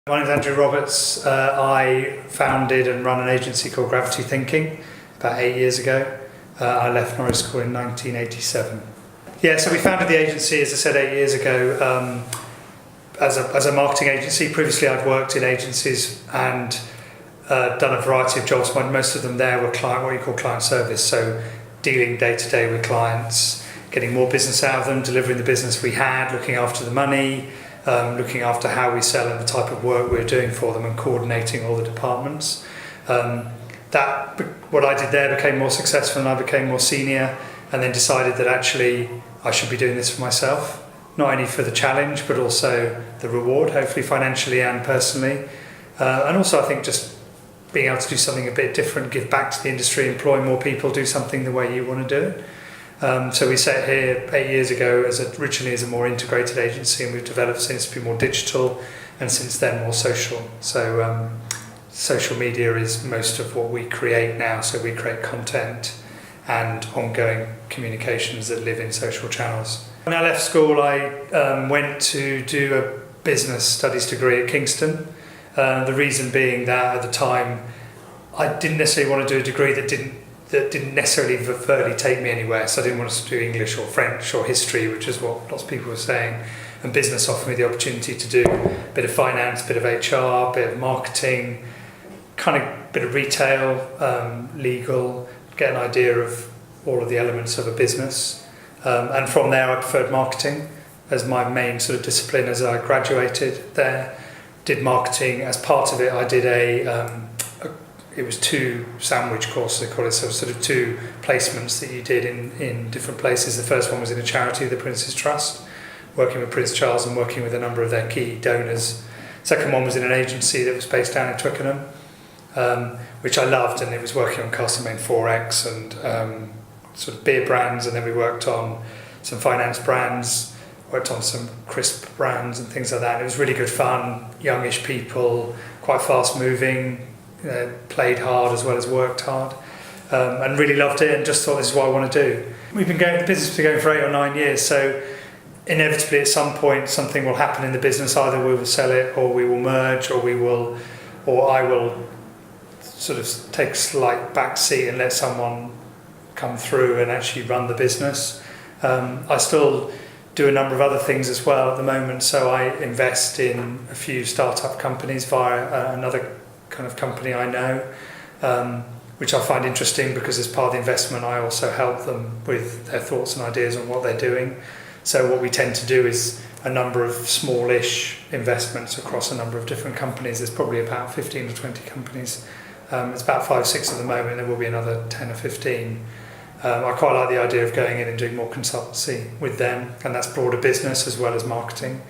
My name is Andrew Roberts. I founded and run an agency called Gravity Thinking about 8 years ago. I left Norwich School in 1987. Yeah, so we founded the agency, as I said, 8 years ago as a marketing agency. Previously I'd worked in agencies and done a variety of jobs. Most of them there were what you call client service, so dealing day to day with clients, getting more business out of them, delivering the business we had, looking after the money, looking after how we sell and the type of work we're doing for them and coordinating all the departments. What I did there became more successful and I became more senior, and then decided that actually I should be doing this for myself, not only for the challenge but also the reward, hopefully financially and personally. And also I think just being able to do something a bit different, give back to the industry, employ more people, do something the way you want to do it. So we set here 8 years ago originally as a more integrated agency, and we've developed since to be more digital, and since then more social. So social media is most of what we create now. So we create content and ongoing communications that live in social channels. When I left school, I went to do a business studies degree at Kingston. The reason being that at the time I didn't necessarily want to do a degree that didn't necessarily vertically take me anywhere. So I didn't want to do English or French or history, which is what lots of people were saying. And business offered me the opportunity to do a bit of finance, a bit of HR, a bit of marketing, kind of bit of retail, legal, get an idea of all of the elements of a business. And from there I preferred marketing as my main sort of discipline. As I graduated there, did marketing. As part of it I did it was 2 sandwich courses, they call it, so sort of 2 placements that you did in different places. The first one was in a charity, the Prince's Trust, working with Prince Charles and working with a number of their key donors. Second one was in an agency that was based down in Twickenham, which I loved, and it was working on Castlemaine 4X and sort of beer brands, and then we worked on some finance brands, worked on some crisp brands and things like that. It was really good fun, youngish people, quite fast moving, played hard as well as worked hard, and really loved it, and just thought this is what I want to do. The business has been going for 8 or 9 years, so inevitably at some point something will happen in the business. Either we will sell it, or we will merge, or I will sort of take a slight back seat and let someone come through and actually run the business. I still do a number of other things as well at the moment, so I invest in a few startup companies via another kind of company I know, which I find interesting because as part of the investment I also help them with their thoughts and ideas on what they're doing. So what we tend to do is a number of smallish investments across a number of different companies. There's probably about 15 or 20 companies. It's about 5 or 6 at the moment, and there will be another 10 or 15. I quite like the idea of going in and doing more consultancy with them, and that's broader business as well as marketing.